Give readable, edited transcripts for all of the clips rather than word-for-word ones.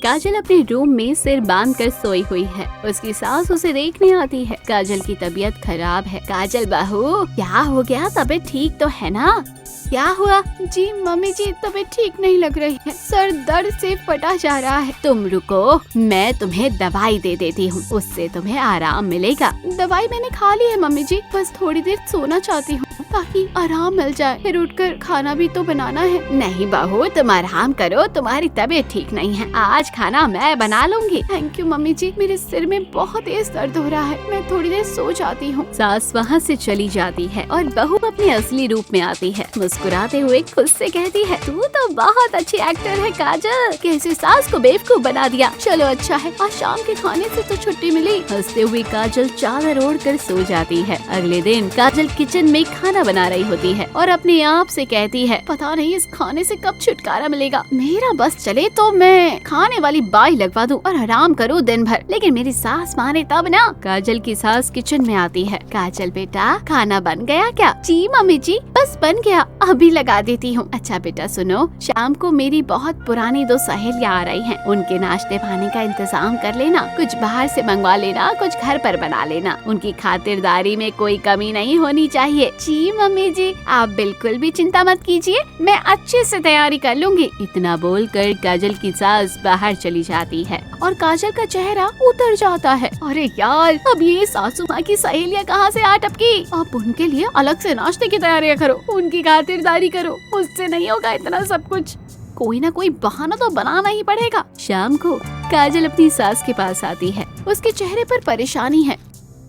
काजल अपने रूम में सिर बांध कर सोई हुई है। उसकी सास उसे देखने आती है। काजल की तबीयत खराब है। काजल बहू, क्या हो गया? तबीयत ठीक तो है ना? क्या हुआ? जी मम्मी जी, तबीयत ठीक नहीं लग रही है, सर दर्द से फटा जा रहा है। तुम रुको, मैं तुम्हें दवाई दे देती हूँ, उससे तुम्हें आराम मिलेगा। दवाई मैंने खा ली है मम्मी जी, बस थोड़ी देर सोना चाहती हूँ ताकि आराम मिल जाए, फिर उठकर खाना भी तो बनाना है। नहीं बहू, तुम आराम करो, तुम्हारी तबीयत ठीक नहीं है, आज खाना मैं बना लूंगी। थैंक यू मम्मी जी, मेरे सिर में बहुत तेज दर्द हो रहा है, मैं थोड़ी देर सो जाती हूँ। सास वहाँ से चली जाती है और बहू अपने असली रूप में आती है। मुस्कुराते हुए खुद से कहती है, तू तो बहुत अच्छी एक्टर है काजल, कैसे सास को बेवकूफ बना दिया। चलो अच्छा है, आज शाम के खाने से तो छुट्टी मिली। हंसते हुए काजल चादर ओढ़कर सो जाती है। अगले दिन काजल किचन में खाना बना रही होती है और अपने आप से कहती है, पता नहीं इस खाने से कब छुटकारा मिलेगा। मेरा बस चले तो मैं खाने वाली बाई लगवा दूं और आराम करूं दिन भर, लेकिन मेरी सास माने तब ना। काजल की सास किचन में आती है। काजल बेटा, खाना बन गया क्या? जी मम्मी जी, बस बन गया, अभी लगा देती हूँ। अच्छा बेटा सुनो, शाम को मेरी बहुत पुरानी 2 सहेलियाँ आ रही हैं, उनके नाश्ते पानी का इंतजाम कर लेना, कुछ बाहर से मंगवा लेना, कुछ घर पर बना लेना, उनकी खातिरदारी में कोई कमी नहीं होनी चाहिए। जी मम्मी जी, आप बिल्कुल भी चिंता मत कीजिए, मैं अच्छे से तैयारी कर लूंगी। इतना बोलकर काजल की सास बाहर चली जाती है और काजल का चेहरा उतर जाता है। अरे यार, अब ये सासू माँ की सहेलियाँ कहाँ से आ टपकी? अब उनके लिए अलग से नाश्ते की तैयारियाँ करो, उनकी खातिरदारी करो, मुझसे नहीं होगा इतना सब कुछ, कोई ना कोई बहाना तो बनाना ही पड़ेगा। शाम को काजल अपनी सास के पास आती है। उसके चेहरे पर परेशानी है।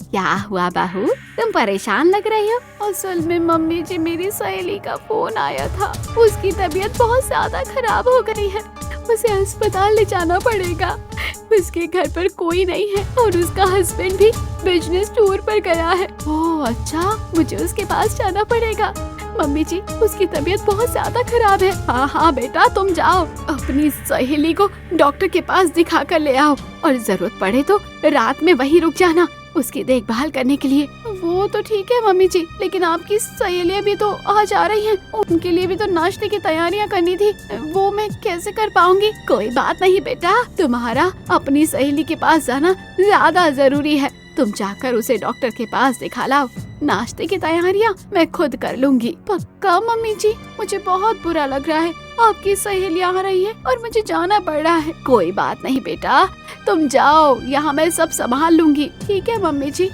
क्या हुआ बहू, तुम परेशान लग रही हो? असल में मम्मी जी, मेरी सहेली का फोन आया था, उसकी तबीयत बहुत ज्यादा खराब हो गई है, उसे अस्पताल ले जाना पड़ेगा। उसके घर पर कोई नहीं है और उसका हस्बैंड भी बिजनेस टूर पर गया है। ओह अच्छा, मुझे उसके पास जाना पड़ेगा। मम्मी जी, उसकी तबीयत बहुत ज्यादा खराब है। हाँ हाँ बेटा, तुम जाओ, अपनी सहेली को डॉक्टर के पास दिखा कर ले आओ और जरूरत पड़े तो रात में वहीं रुक जाना उसकी देखभाल करने के लिए। वो तो ठीक है मम्मी जी, लेकिन आपकी सहेलियाँ भी तो आ जा रही हैं, उनके लिए भी तो नाश्ते की तैयारियाँ करनी थी, वो मैं कैसे कर पाऊंगी? कोई बात नहीं बेटा, तुम्हारा अपनी सहेली के पास जाना ज्यादा जरूरी है, तुम जाकर उसे डॉक्टर के पास दिखा लाओ, नाश्ते की तैयारियाँ मैं खुद कर लूंगी। पक्का मम्मी जी, मुझे बहुत बुरा लग रहा है, आपकी सहेलियाँ आ रही है और मुझे जाना पड़ रहा है। कोई बात नहीं बेटा, तुम जाओ, यहाँ मैं सब संभाल लूंगी। ठीक है मम्मी जी।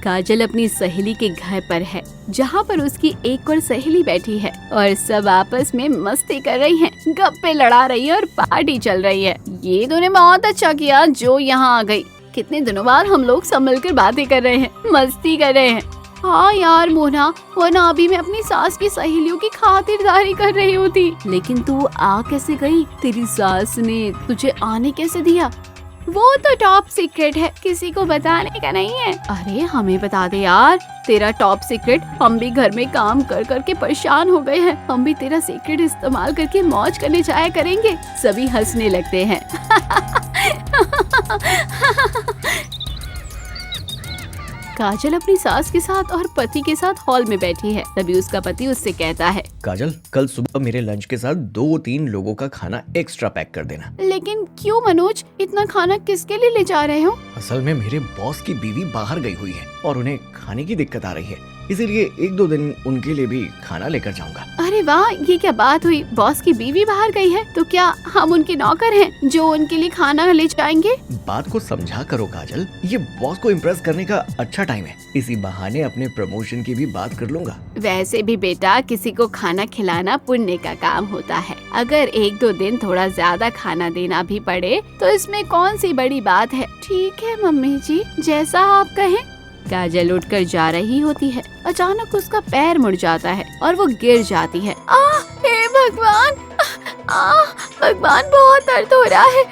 काजल अपनी सहेली के घर पर है, जहाँ पर उसकी एक और सहेली बैठी है और सब आपस में मस्ती कर रही हैं, गप्पे लड़ा रही है और पार्टी चल रही है। ये तूने बहुत अच्छा किया जो यहाँ आ गई, कितने दिनों बाद हम लोग सब मिलकर बातें कर रहे हैं, मस्ती कर रहे हैं। हाँ यार मोना, वरना अभी मैं अपनी सास की सहेलियों की खातिरदारी कर रही होती। लेकिन तू आ कैसे गई? तेरी सास ने तुझे आने कैसे दिया? वो तो टॉप सीक्रेट है, किसी को बताने का नहीं है। अरे हमें बता दे यार, तेरा टॉप सीक्रेट, हम भी घर में काम कर कर के परेशान हो गए हैं, हम भी तेरा सीक्रेट इस्तेमाल करके मौज करने जाया करेंगे। सभी हंसने लगते हैं। काजल अपनी सास के साथ और पति के साथ हॉल में बैठी है। तभी उसका पति उससे कहता है, काजल, कल सुबह मेरे लंच के साथ 2-3 लोगों का खाना एक्स्ट्रा पैक कर देना। लेकिन क्यों मनोज, इतना खाना किसके लिए ले जा रहे हो? असल में मेरे बॉस की बीवी बाहर गई हुई है और उन्हें खाने की दिक्कत आ रही है, इसीलिए 1-2 दिन उनके लिए भी खाना लेकर जाऊंगा। अरे वाह, ये क्या बात हुई, बॉस की बीवी बाहर गई है तो क्या हम उनके नौकर हैं जो उनके लिए खाना ले जाएंगे? बात को समझा करो काजल, ये बॉस को इम्प्रेस करने का अच्छा टाइम है, इसी बहाने अपने प्रमोशन की भी बात कर लूंगा। वैसे भी बेटा, किसी को खाना खिलाना पुण्य का काम होता है, अगर 1-2 दिन थोड़ा ज्यादा खाना देना भी पड़े तो इसमें कौन सी बड़ी बात है। ठीक है मम्मी जी, जैसा आप कहें। काजल उठकर जा रही होती है, अचानक उसका पैर मुड़ जाता है और वो गिर जाती है। हे भगवान, भगवान, बहुत दर्द हो रहा है।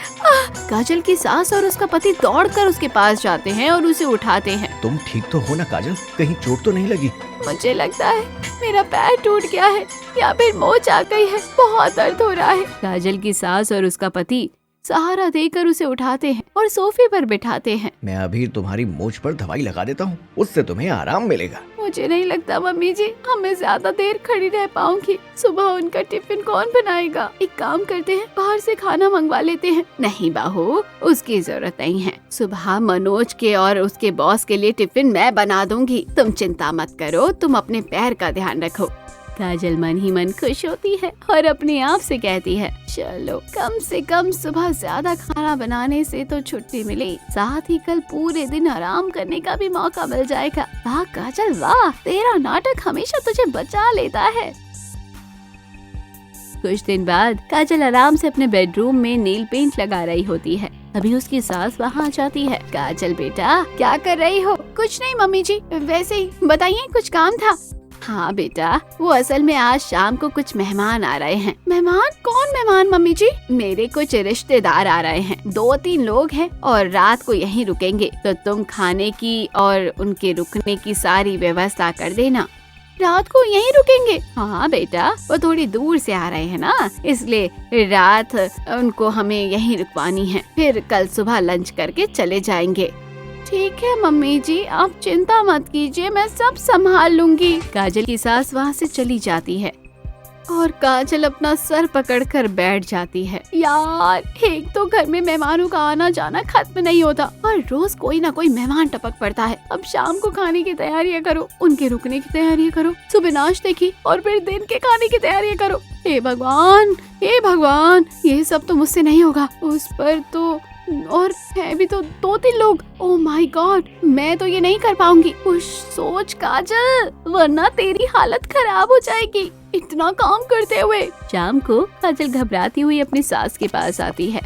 काजल की सास और उसका पति दौड़कर उसके पास जाते हैं और उसे उठाते हैं। तुम ठीक तो हो ना काजल, कहीं चोट तो नहीं लगी? मुझे लगता है मेरा पैर टूट गया है या फिर मोच आ गई है, बहुत दर्द हो रहा है। काजल की सास और उसका पति सहारा देकर उसे उठाते हैं और सोफे पर बिठाते हैं। मैं अभी तुम्हारी मूंछ पर दवाई लगा देता हूँ, उससे तुम्हें आराम मिलेगा। मुझे नहीं लगता मम्मी जी मैं ज्यादा देर खड़ी रह पाऊंगी। सुबह उनका टिफिन कौन बनाएगा? एक काम करते हैं, बाहर से खाना मंगवा लेते हैं। नहीं बहू, उसकी जरूरत नहीं है। सुबह मनोज के और उसके बॉस के लिए टिफिन मैं बना दूंगी, तुम चिंता मत करो, तुम अपने पैर का ध्यान रखो। काजल मन ही मन खुश होती है और अपने आप से कहती है, चलो कम से कम सुबह ज्यादा खाना बनाने से तो छुट्टी मिली, साथ ही कल पूरे दिन आराम करने का भी मौका मिल जाएगा। वाह काजल वाह, तेरा नाटक हमेशा तुझे बचा लेता है। कुछ दिन बाद काजल आराम से अपने बेडरूम में नील पेंट लगा रही होती है। अभी उसकी सास वहाँ आ जाती है। काजल बेटा क्या कर रही हो? कुछ नहीं मम्मी जी, वैसे ही। बताइए, कुछ काम था? हाँ बेटा, वो असल में आज शाम को कुछ मेहमान आ रहे हैं। मेहमान? कौन मेहमान मम्मी जी? मेरे कुछ रिश्तेदार आ रहे हैं, 2-3 लोग हैं और रात को यहीं रुकेंगे, तो तुम खाने की और उनके रुकने की सारी व्यवस्था कर देना। रात को यहीं रुकेंगे? हाँ बेटा, वो थोड़ी दूर से आ रहे हैं ना, इसलिए रात उनको हमें यहीं रुकवानी है, फिर कल सुबह लंच करके चले जाएंगे। ठीक है मम्मी जी, आप चिंता मत कीजिए, मैं सब संभाल लूंगी। काजल की सास वहाँ से चली जाती है और काजल अपना सर पकड़कर बैठ जाती है। यार, एक तो घर में मेहमानों का आना जाना खत्म नहीं होता और रोज कोई ना कोई मेहमान टपक पड़ता है। अब शाम को खाने की तैयारियां करो, उनके रुकने की तैयारियां करो, सुबह नाश्ते की और फिर दिन के खाने की तैयारियां करो। हे भगवान, हे भगवान, ये सब तो मुझसे नहीं होगा। उस पर तो और है भी तो 2-3 लोग। ओह माय गॉड, मैं तो ये नहीं कर पाऊंगी। कुछ सोच काजल, वरना तेरी हालत खराब हो जाएगी इतना काम करते हुए। शाम को काजल घबराती हुई अपनी सास के पास आती है।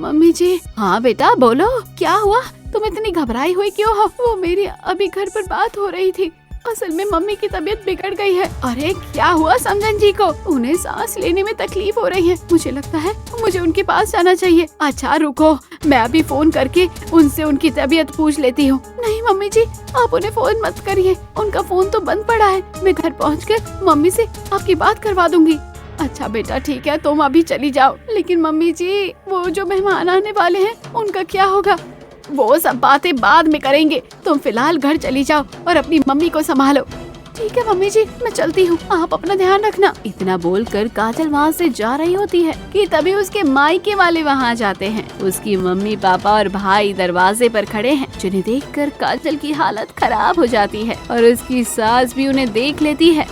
मम्मी जी। हाँ बेटा बोलो, क्या हुआ? तुम इतनी घबराई हुई क्यों हो? वो मेरी अभी घर पर बात हो रही थी, असल में मम्मी की तबीयत बिगड़ गई है। अरे क्या हुआ समधन जी को? उन्हें सांस लेने में तकलीफ हो रही है, मुझे लगता है मुझे उनके पास जाना चाहिए। अच्छा रुको, मैं अभी फोन करके उनसे उनकी तबीयत पूछ लेती हूँ। नहीं मम्मी जी, आप उन्हें फोन मत करिए, उनका फोन तो बंद पड़ा है। मैं घर पहुँचकर मम्मी से आपकी बात करवा दूंगी। अच्छा बेटा ठीक है, तुम अभी चली जाओ। लेकिन मम्मी जी, वो जो मेहमान आने वाले हैं उनका क्या होगा? वो सब बातें बाद में करेंगे, तुम फिलहाल घर चली जाओ और अपनी मम्मी को संभालो। ठीक है मम्मी जी, मैं चलती हूँ, आप अपना ध्यान रखना। इतना बोलकर काजल वहाँ से जा रही होती है कि तभी उसके मायके वाले वहाँ आ जाते हैं। उसकी मम्मी पापा और भाई दरवाजे पर खड़े हैं, जिन्हें देखकर काजल की हालत खराब हो जाती है और उसकी सास भी उन्हें देख लेती है।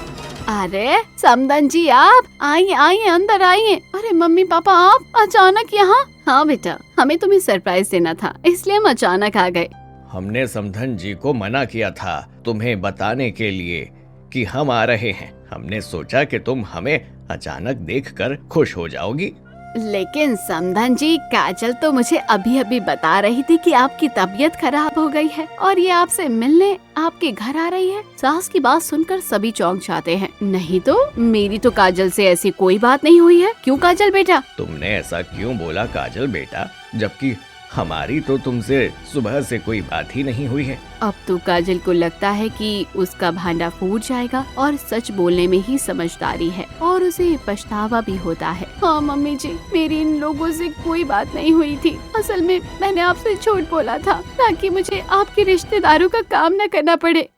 अरे समधन जी, आप आइए आइए, अंदर आइए। अरे मम्मी पापा, आप अचानक यहाँ? हाँ बेटा, हमें तुम्हें सरप्राइज देना था, इसलिए हम अचानक आ गए। हमने समधन जी को मना किया था तुम्हें बताने के लिए कि हम आ रहे हैं। हमने सोचा कि तुम हमें अचानक देखकर खुश हो जाओगी। लेकिन समधन जी, काजल तो मुझे अभी अभी बता रही थी कि आपकी तबीयत खराब हो गई है और ये आपसे मिलने आपके घर आ रही है। सास की बात सुनकर सभी चौंक जाते हैं। नहीं तो मेरी तो काजल से ऐसी कोई बात नहीं हुई है। क्यों काजल बेटा? तुमने ऐसा क्यों बोला काजल बेटा, जबकि हमारी तो तुमसे सुबह से कोई बात ही नहीं हुई है। अब तो काजल को लगता है कि उसका भांडा फूट जाएगा और सच बोलने में ही समझदारी है और उसे पछतावा भी होता है। हाँ मम्मी जी, मेरी इन लोगों से कोई बात नहीं हुई थी। असल में मैंने आपसे झूठ बोला था ताकि मुझे आपके रिश्तेदारों का काम न करना पड़े।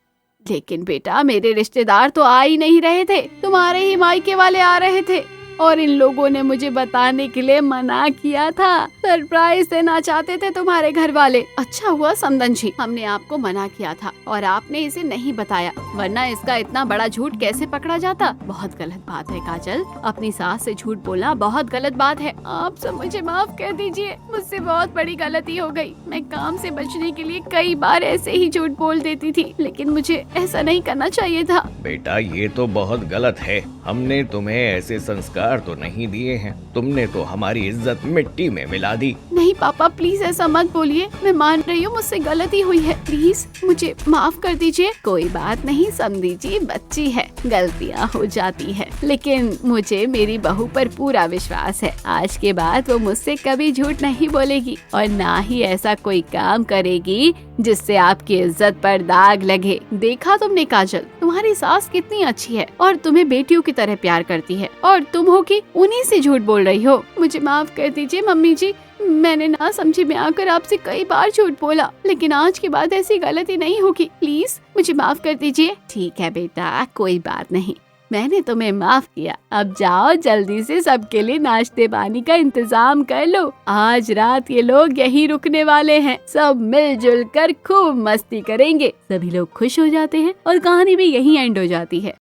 लेकिन बेटा, मेरे रिश्तेदार तो आ ही नहीं रहे थे, तुम्हारे ही मायके वाले आ रहे थे और इन लोगों ने मुझे बताने के लिए मना किया था। सरप्राइज देना चाहते थे तुम्हारे घर वाले। अच्छा हुआ समधन जी, हमने आपको मना किया था और आपने इसे नहीं बताया, वरना इसका इतना बड़ा झूठ कैसे पकड़ा जाता। बहुत गलत बात है काजल, अपनी सास से झूठ बोलना बहुत गलत बात है। आप सब मुझे माफ कर दीजिए, मुझसे बहुत बड़ी गलती हो गई। मैं काम से बचने के लिए कई बार ऐसे ही झूठ बोल देती थी, लेकिन मुझे ऐसा नहीं करना चाहिए था। बेटा, ये तो बहुत गलत है। हमने तुम्हें ऐसे संस्कार तो नहीं दिए हैं, तुमने तो हमारी इज्जत मिट्टी में मिला दी। नहीं पापा, प्लीज ऐसा मत बोलिए, मैं मान रही हूँ मुझसे गलती हुई है, प्लीज मुझे माफ कर दीजिए। कोई बात नहीं समधी जी, बच्ची है, गलतियाँ हो जाती है, लेकिन मुझे मेरी बहू पर पूरा विश्वास है। आज के बाद वो मुझसे कभी झूठ नहीं बोलेगी और ना ही ऐसा कोई काम करेगी जिससे आपकी इज्जत पर दाग लगे। देखा तुमने काजल, तुम्हारी सास कितनी अच्छी है और तुम्हें बेटियों की तरह प्यार करती है और तुम हो कि उन्हीं से झूठ बोल रही हो। मुझे माफ कर दीजिए मम्मी जी, मैंने ना समझी में आकर आपसे कई बार झूठ बोला, लेकिन आज के बाद ऐसी गलती नहीं होगी। प्लीज मुझे माफ कर दीजिए। ठीक है बेटा, कोई बात नहीं, मैंने तुम्हें माफ किया। अब जाओ जल्दी से सबके लिए नाश्ते पानी का इंतजाम कर लो। आज रात ये लोग यहीं रुकने वाले हैं, सब मिलजुल कर खूब मस्ती करेंगे। सभी लोग खुश हो जाते हैं और कहानी भी यहीं एंड हो जाती है।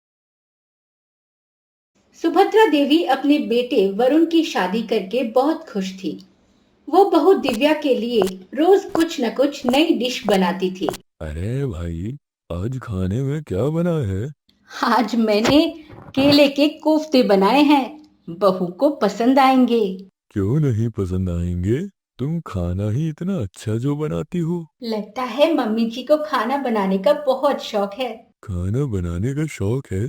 सुभद्रा देवी अपने बेटे वरुण की शादी करके बहुत खुश थी। वो बहू दिव्या के लिए रोज कुछ न कुछ नई डिश बनाती थी। अरे भाई, आज खाने में क्या बना है? आज मैंने केले के कोफ्ते बनाए हैं, बहू को पसंद आएंगे। क्यों नहीं पसंद आएंगे? तुम खाना ही इतना अच्छा जो बनाती हो। लगता है मम्मी जी को खाना बनाने का बहुत शौक है। खाना बनाने का शौक है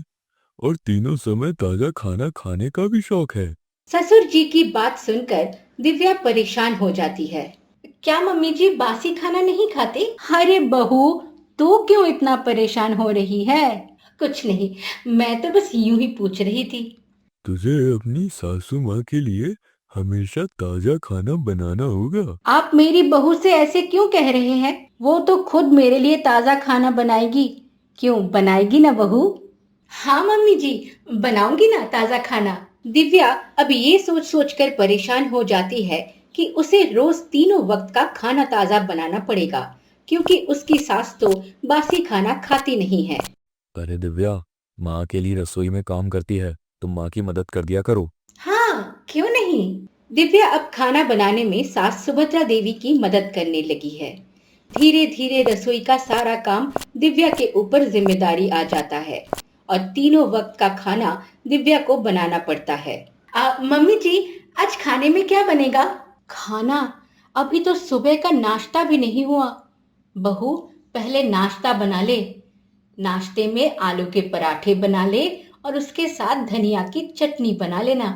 और तीनों समय ताजा खाना खाने का भी शौक है। ससुर जी की बात सुनकर दिव्या परेशान हो जाती है। क्या मम्मी जी बासी खाना नहीं खाते? अरे बहू, तू क्यों इतना परेशान हो रही है? कुछ नहीं, मैं तो बस यूं ही पूछ रही थी। तुझे अपनी सासू माँ के लिए हमेशा ताजा खाना बनाना होगा। आप मेरी बहू से ऐसे क्यों कह रहे हैं? वो तो खुद मेरे लिए ताजा खाना बनाएगी। क्यों, बनाएगी ना बहू? हाँ मम्मी जी, बनाऊंगी ना ताजा खाना। दिव्या अब ये सोच सोच कर परेशान हो जाती है कि उसे रोज तीनों वक्त का खाना ताजा बनाना पड़ेगा, क्योंकि उसकी सास तो बासी खाना खाती नहीं है। अरे दिव्या, माँ के लिए रसोई में काम करती है, तुम माँ की मदद कर दिया करो। हाँ, क्यों नहीं। दिव्या अब खाना बनाने में सास सुभद्रा देवी की मदद करने लगी है। धीरे धीरे रसोई का सारा काम दिव्या के ऊपर जिम्मेदारी आ जाता है और तीनों वक्त का खाना दिव्या को बनाना पड़ता है। मम्मी जी, आज खाने में क्या बनेगा? खाना? अभी तो सुबह का नाश्ता भी नहीं हुआ। बहू, पहले नाश्ता बना ले। नाश्ते में आलू के पराठे बना ले और उसके साथ धनिया की चटनी बना लेना।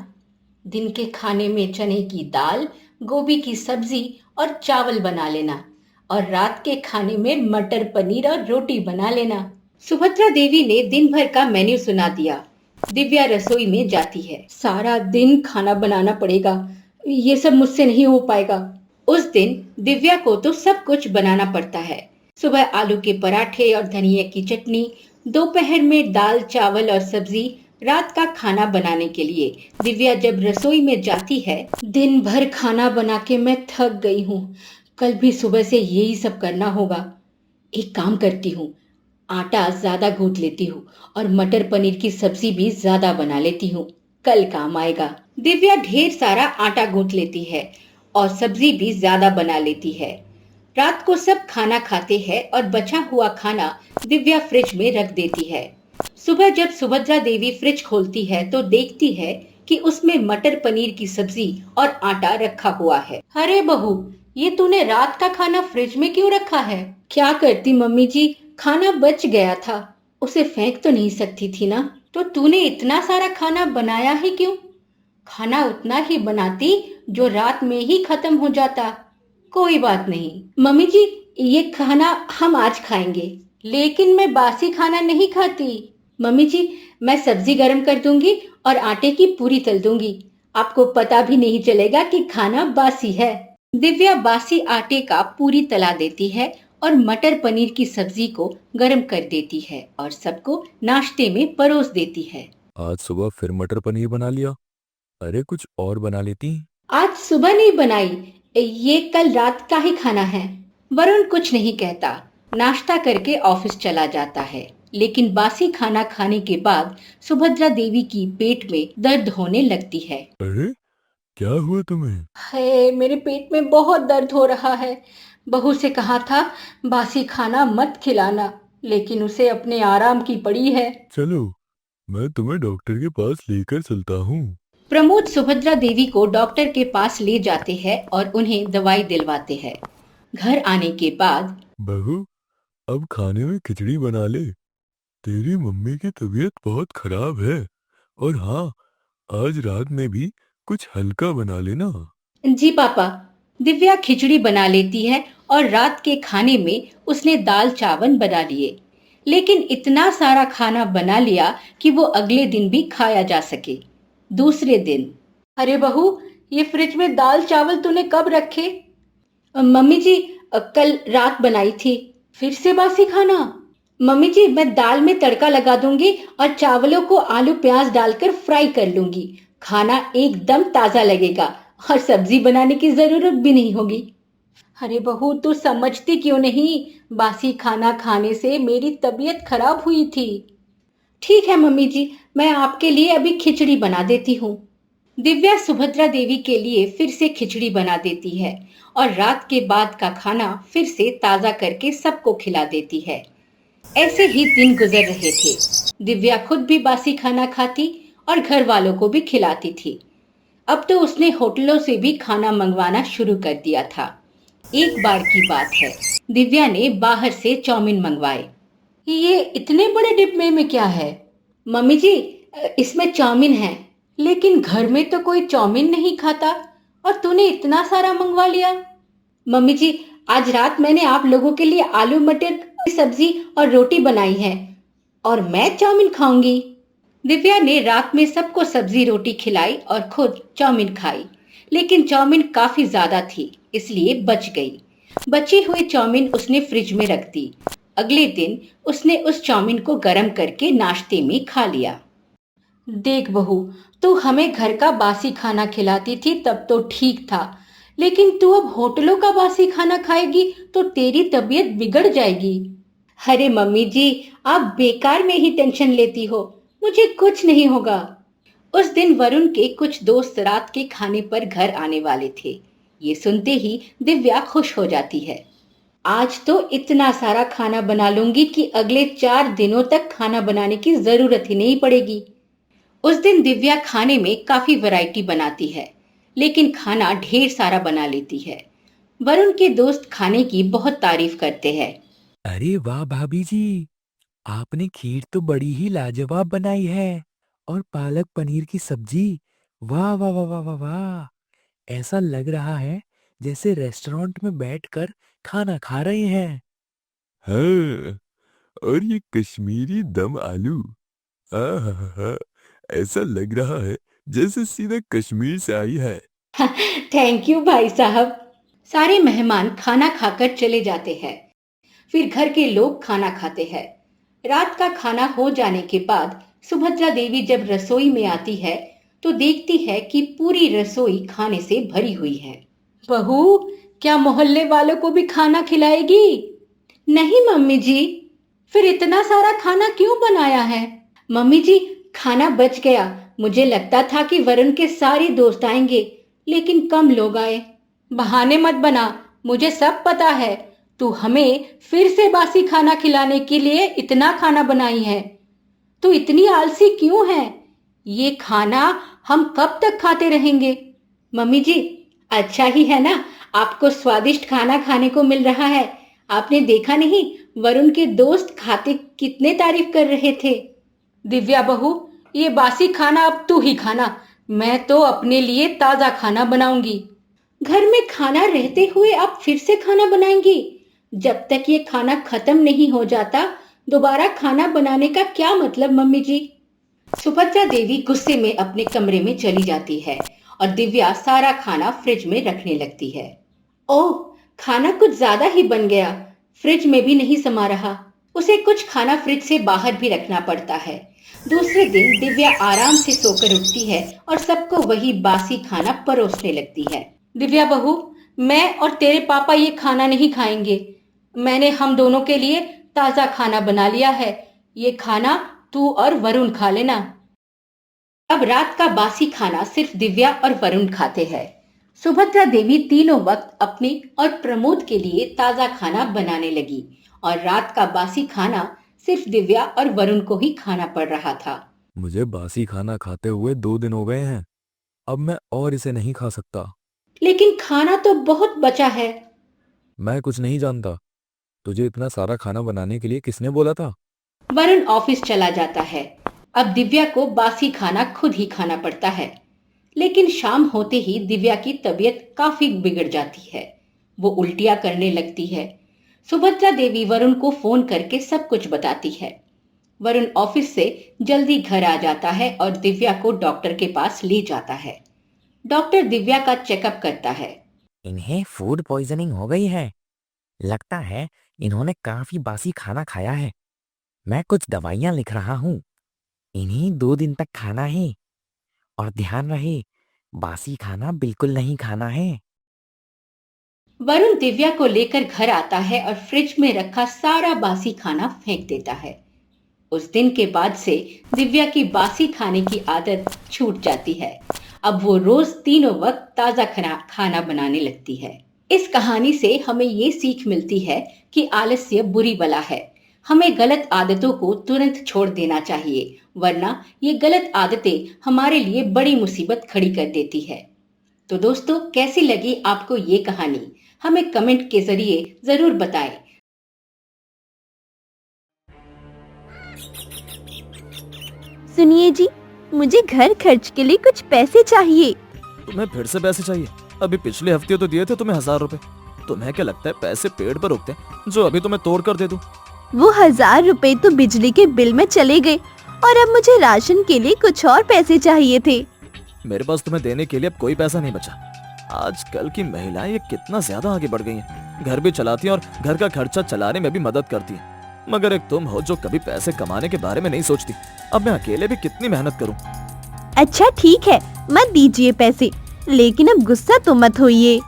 दिन के खाने में चने की दाल, गोभी की सब्जी और चावल बना लेना और रात के खाने में मटर पनीर और रोटी बना लेना। सुभद्रा देवी ने दिन भर का मेन्यू सुना दिया। दिव्या रसोई में जाती है। सारा दिन खाना बनाना पड़ेगा, ये सब मुझसे नहीं हो पाएगा। उस दिन दिव्या को तो सब कुछ बनाना पड़ता है। सुबह आलू के पराठे और धनिया की चटनी, दोपहर में दाल चावल और सब्जी, रात का खाना बनाने के लिए दिव्या जब रसोई में जाती है। दिन भर खाना बना के मैं थक गई हूँ। कल भी सुबह से यही सब करना होगा। एक काम करती हूँ, आटा ज्यादा गूंथ लेती हूँ और मटर पनीर की सब्जी भी ज्यादा बना लेती हूँ, कल काम आएगा। दिव्या ढेर सारा आटा गूंथ लेती है और सब्जी भी ज्यादा बना लेती है। रात को सब खाना खाते हैं और बचा हुआ खाना दिव्या फ्रिज में रख देती है। सुबह जब सुभद्रा देवी फ्रिज खोलती है तो देखती है कि उसमें मटर पनीर की सब्जी और आटा रखा हुआ है। अरे बहू, ये तूने रात का खाना फ्रिज में क्यों रखा है? क्या करती मम्मी जी, खाना बच गया था, उसे फेंक तो नहीं सकती थी ना। तो तूने इतना सारा खाना बनाया ही क्यों? खाना उतना ही बनाती जो रात में ही खत्म हो जाता। कोई बात नहीं मम्मी जी, ये खाना हम आज खाएंगे, लेकिन मैं बासी खाना नहीं खाती। मम्मी जी, मैं सब्जी गरम कर दूंगी और आटे की पूरी तल दूंगी, आपको पता भी नहीं चलेगा कि खाना बासी है। दिव्या बासी आटे का पूरी तला देती है और मटर पनीर की सब्जी को गरम कर देती है और सबको नाश्ते में परोस देती है। आज सुबह फिर मटर पनीर बना लिया। अरे कुछ और बना लेती। आज सुबह नहीं बनाई, ये कल रात का ही खाना है। वरुण कुछ नहीं कहता, नाश्ता करके ऑफिस चला जाता है। लेकिन बासी खाना खाने के बाद सुभद्रा देवी की पेट में दर्द होने लगती है। अरे क्या हुआ तुम्हें? है, मेरे पेट में बहुत दर्द हो रहा है। बहू से कहा था बासी खाना मत खिलाना, लेकिन उसे अपने आराम की पड़ी है। चलो, मैं तुम्हें डॉक्टर के पास लेकर चलता हूँ। प्रमोद सुभद्रा देवी को डॉक्टर के पास ले जाते हैं और उन्हें दवाई दिलवाते हैं। घर आने के बाद, बहू, अब खाने में खिचड़ी बना ले। तेरी मम्मी की तबीयत बहुत खराब है। और हाँ, आज रात में भी कुछ हल्का बना लेना। जी पापा। दिव्या खिचड़ी बना लेती है और रात के खाने में उसने दाल चावल बना लिए, लेकिन इतना सारा खाना बना लिया कि वो अगले दिन भी खाया जा सके। दूसरे दिन, अरे बहू, ये फ्रिज में दाल चावल तूने कब रखे? मम्मी जी, कल रात बनाई थी। फिर से बासी खाना? मम्मी जी, मैं दाल में तड़का लगा दूंगी और चावलों को आलू प्याज डालकर फ्राई कर लूंगी। खाना एकदम ताजा लगेगा और सब्जी बनाने की जरूरत भी नहीं होगी। अरे बहू, तू समझती क्यों नहीं? बासी खाना खाने से मेरी तबीयत खराब हुई थी। ठीक है मम्मी जी, मैं आपके लिए अभी खिचड़ी बना देती हूँ। दिव्या सुभद्रा देवी के लिए फिर से खिचड़ी बना देती है और रात के बाद का खाना फिर से ताजा करके सबको खिला देती है। ऐसे ही दिन गुजर रहे थे। दिव्या खुद भी बासी खाना खाती और घर वालों को भी खिलाती थी। अब तो उसने होटलों से भी खाना मंगवाना शुरू कर दिया था। एक बार की बात है, दिव्या ने बाहर से चाउमीन मंगवाए। ये इतने बड़े डिब्बे में क्या है? मम्मी जी, इसमें चाउमीन है, लेकिन घर में तो कोई चाउमीन नहीं खाता और तूने इतना सारा मंगवा लिया। मम्मी जी, आज रात मैंने आप लोगों के लिए आलू मटर की सब्जी और रोटी बनाई है और मैं चाउमीन खाऊंगी। दिव्या ने रात में सबको सब्जी रोटी खिलाई और खुद चाउमीन खाई, लेकिन चाउमीन काफी ज्यादा थी, इसलिए बच गई। बची हुई चाउमीन उसने फ्रिज में रख दी। अगले दिन उसने उस चाउमीन को गर्म करके नाश्ते में खा लिया। देख बहू, तू हमें घर का बासी खाना खिलाती थी तब तो ठीक था, लेकिन तू अब होटलों का बासी खाना खाएगी तो तेरी तबीयत बिगड़ जाएगी। अरे मम्मी जी, आप बेकार में ही टेंशन लेती हो, मुझे कुछ नहीं होगा। उस दिन वरुण के कुछ दोस्त रात के खाने पर घर आने वाले थे। ये सुनते ही दिव्या खुश हो जाती है। आज तो इतना सारा खाना बना लूंगी कि अगले 4 दिनों तक खाना बनाने की जरूरत ही नहीं पड़ेगी। उस दिन दिव्या खाने में काफी वैरायटी बनाती है, लेकिन खाना ढेर सारा बना लेती है। वरुण के दोस्त खाने की बहुत तारीफ करते हैं। अरे वाह भाभी जी, आपने खीर तो बड़ी ही लाजवाब बनाई है और पालक पनीर की सब्जी, वाह वाह वाह वाह वाह वाह। ऐसा लग रहा है जैसे रेस्टोरेंट में बैठकर खाना खा रहे हैं। हाँ, और ये कश्मीरी दम आलू, आहा, ऐसा लग रहा है जैसे सीधा कश्मीर से आई है। थैंक यू भाई साहब। सारे मेहमान खाना खाकर चले जाते हैं। फिर घर के लोग खाना खाते हैं। रात का खाना हो जाने के बाद सुभद्रा देवी जब रसोई में आती है तो देखती है कि पूरी रसोई खाने से भरी हुई है। बहू, क्या मोहल्ले वालों को भी खाना खिलाएगी? नहीं मम्मी जी। फिर इतना सारा खाना क्यों बनाया है? मम्मी जी, खाना बच गया। मुझे लगता था कि वरुण के सारे दोस्त आएंगे, लेकिन कम लोग आए। बहाने मत बना, मुझे सब पता है। तू हमें फिर से बासी खाना खिलाने के लिए इतना खाना बनाई है। तू इतनी आलसी क्यों है? ये खाना हम कब तक खाते रहेंगे? मम्मी जी, अच्छा ही है ना, आपको स्वादिष्ट खाना खाने को मिल रहा है। आपने देखा नहीं, वरुण के दोस्त खाते कितने तारीफ कर रहे थे। दिव्या बहू, ये बासी खाना अब तू ही खाना, मैं तो अपने लिए ताजा खाना बनाऊंगी। घर में खाना रहते हुए आप फिर से खाना बनाएंगी? जब तक ये खाना खत्म नहीं हो जाता, दोबारा खाना बनाने का क्या मतलब मम्मी जी? सुभद्रा देवी गुस्से में अपने कमरे में चली जाती है और दिव्या सारा खाना फ्रिज में रखने लगती है। ओह, खाना कुछ ज्यादा ही बन गया, फ्रिज में भी नहीं समा रहा। उसे कुछ खाना फ्रिज से बाहर भी रखना पड़ता है। दूसरे दिन दिव्या आराम से सोकर उठती है और सबको वही बासी खाना परोसने लगती है। दिव्या बहू, मैं और तेरे पापा ये खाना नहीं खाएंगे। मैंने हम दोनों के लिए ताजा खाना बना लिया है। ये खाना तू और वरुण खा लेना। अब रात का बासी खाना सिर्फ दिव्या और वरुण खाते हैं। सुभद्रा देवी तीनों वक्त अपने और प्रमोद के लिए ताजा खाना बनाने लगी और रात का बासी खाना सिर्फ दिव्या और वरुण को ही खाना पड़ रहा था। मुझे बासी खाना खाते हुए 2 दिन हो गए हैं, अब मैं और इसे नहीं खा सकता। लेकिन खाना तो बहुत बचा है। मैं कुछ नहीं जानता, तुझे इतना सारा खाना बनाने के लिए किसने बोला था? वरुण ऑफिस चला जाता है। अब दिव्या को बासी खाना खुद ही खाना पड़ता है। लेकिन शाम होते ही दिव्या की तबीयत काफी बिगड़ जाती है। वो उल्टियां करने लगती है। सुभद्रा देवी वरुण को फोन करके सब कुछ बताती है। वरुण ऑफिस से जल्दी घर आ जाता है और दिव्या को डॉक्टर के पास ले जाता है। डॉक्टर दिव्या का चेकअप करता है। इन्हें फूड पॉइजनिंग हो गई है। लगता है इन्होंने काफी बासी खाना खाया है। मैं कुछ दवाइयाँ लिख रहा हूँ। इन्हीं 2 दिन तक खाना है और ध्यान रहे बासी खाना बिल्कुल नहीं खाना है। वरुण दिव्या को लेकर घर आता है और फ्रिज में रखा सारा बासी खाना फेंक देता है। उस दिन के बाद से दिव्या की बासी खाने की आदत छूट जाती है। अब वो रोज तीनों वक्त ताजा खाना बनाने लगती है। इस कहानी से हमें ये सीख मिलती है कि आलस्य बुरी बला है। हमें गलत आदतों को तुरंत छोड़ देना चाहिए, वरना ये गलत आदतें हमारे लिए बड़ी मुसीबत खड़ी कर देती है। तो दोस्तों, कैसी लगी आपको ये कहानी? हमें कमेंट के जरिए जरूर बताएं। सुनिए जी, मुझे घर खर्च के लिए कुछ पैसे चाहिए। तुम्हें फिर से पैसे चाहिए? अभी पिछले हफ्ते तो दिए थे तुम्हें 1000 रुपए। तुम्हें क्या लगता है पैसे पेड़ पर उगते हैं जो अभी तुम्हें तोड़ कर दे दूं? वो 1000 रुपए तो बिजली के बिल में चले गए और अब मुझे राशन के लिए कुछ और पैसे चाहिए थे। मेरे पास तुम्हें देने के लिए अब कोई पैसा नहीं बचा। आजकल की महिलाएं ये कितना ज्यादा आगे बढ़ गई हैं। घर भी चलाती हैं और घर का खर्चा चलाने में भी मदद करती हैं। मगर एक तुम हो जो कभी पैसे कमाने के बारे में नहीं सोचती। अब मैं अकेले भी कितनी मेहनत करूं? अच्छा ठीक है, मत दीजिए पैसे, लेकिन अब गुस्सा तो मत होइए।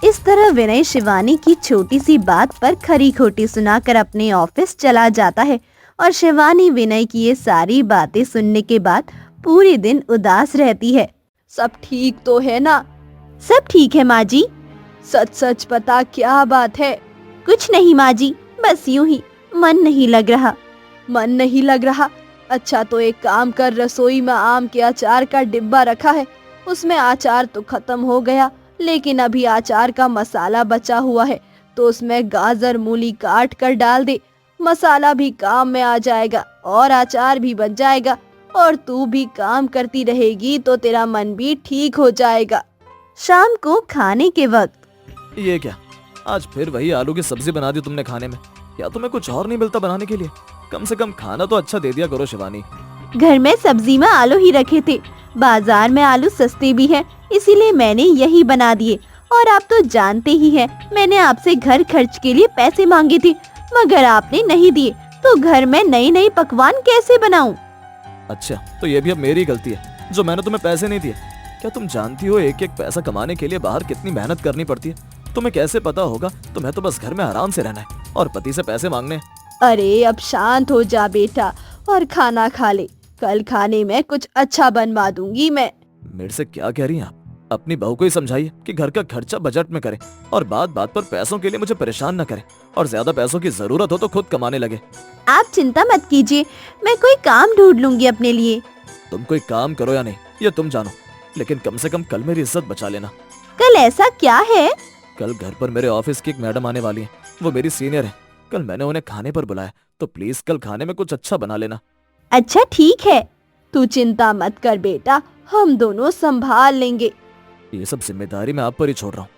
इस तरह विनय शिवानी की छोटी सी बात पर खरी खोटी सुनाकर अपने ऑफिस चला जाता है और शिवानी विनय की ये सारी बातें सुनने के बाद पूरे दिन उदास रहती है। सब ठीक तो है ना? सब ठीक है माँ जी। सच सच बता, क्या बात है? कुछ नहीं माँ जी, बस यूं ही मन नहीं लग रहा। मन नहीं लग रहा? अच्छा तो एक काम कर, रसोई में आम के अचार का डिब्बा रखा है, उसमें अचार तो खत्म हो गया, लेकिन अभी अचार का मसाला बचा हुआ है, तो उसमें गाजर मूली काट कर डाल दे। मसाला भी काम में आ जाएगा और अचार भी बन जाएगा, और तू भी काम करती रहेगी तो तेरा मन भी ठीक हो जाएगा। शाम को खाने के वक्त, ये क्या, आज फिर वही आलू की सब्जी बना दी तुमने खाने में? या तुम्हें कुछ और नहीं मिलता बनाने के लिए? कम से कम खाना तो अच्छा दे दिया करो शिवानी। घर में सब्जी में आलू ही रखे थे, बाजार में आलू सस्ते भी हैं, इसीलिए मैंने यही बना दिए। और आप तो जानते ही हैं, मैंने आपसे घर खर्च के लिए पैसे मांगे थे, मगर आपने नहीं दिए, तो घर में नई नई पकवान कैसे बनाऊं? अच्छा, तो ये भी अब मेरी गलती है जो मैंने तुम्हें पैसे नहीं दिए। क्या तुम जानती हो एक एक पैसा कमाने के लिए बाहर कितनी मेहनत करनी पड़ती है? तुम्हें कैसे पता होगा? तुम्हें तो बस घर में आराम से रहना है और पति से पैसे मांगने। अरे अब शांत हो जा बेटा और खाना खा ले, कल खाने में कुछ अच्छा बनवा दूंगी मैं। मेरे से क्या कह रही हैं आप? अपनी बहू को ही समझाइए कि घर का खर्चा बजट में करे और बात बात पर पैसों के लिए मुझे परेशान न करे, और ज्यादा पैसों की जरूरत हो तो खुद कमाने लगे। आप चिंता मत कीजिए, मैं कोई काम ढूंढ लूंगी अपने लिए। तुम कोई काम करो या नहीं ये तुम जानो, लेकिन कम से कम कल मेरी इज्जत बचा लेना। कल ऐसा क्या है? कल घर पर मेरे ऑफिस की एक मैडम आने वाली है, वो मेरी सीनियर है। कल मैंने उन्हें खाने पर बुलाया, तो प्लीज कल खाने में कुछ अच्छा बना लेना। अच्छा ठीक है, तू चिंता मत कर बेटा, हम दोनों संभाल लेंगे। ये सब जिम्मेदारी मैं आप पर ही छोड़ रहा हूँ।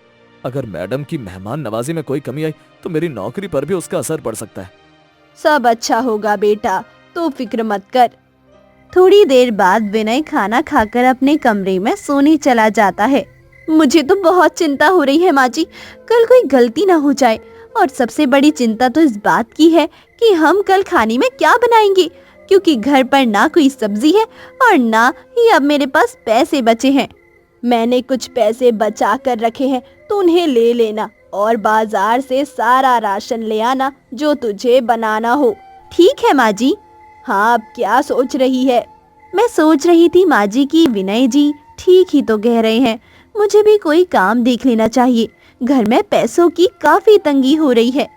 अगर मैडम की मेहमान नवाजी में कोई कमी आई तो मेरी नौकरी पर भी उसका असर पड़ सकता है। सब अच्छा होगा बेटा, तो फिक्र मत कर। थोड़ी देर बाद विनय खाना खाकर अपने कमरे में सोने चला जाता है। मुझे तो बहुत चिंता हो रही है माँ जी, कल कोई गलती ना हो जाए, और सबसे बड़ी चिंता तो इस बात की है कि हम कल खाने में क्या बनाएंगे, क्योंकि घर पर ना कोई सब्जी है और ना ही अब मेरे पास पैसे बचे हैं। मैंने कुछ पैसे बचा कर रखे हैं, तो उन्हें ले लेना और बाजार से सारा राशन ले आना जो तुझे बनाना हो। ठीक है माँ जी। हाँ, अब क्या सोच रही है? मैं सोच रही थी माँ जी की विनय जी ठीक ही तो कह रहे हैं, मुझे भी कोई काम देख लेना चाहिए। घर में पैसों की काफी तंगी हो रही है।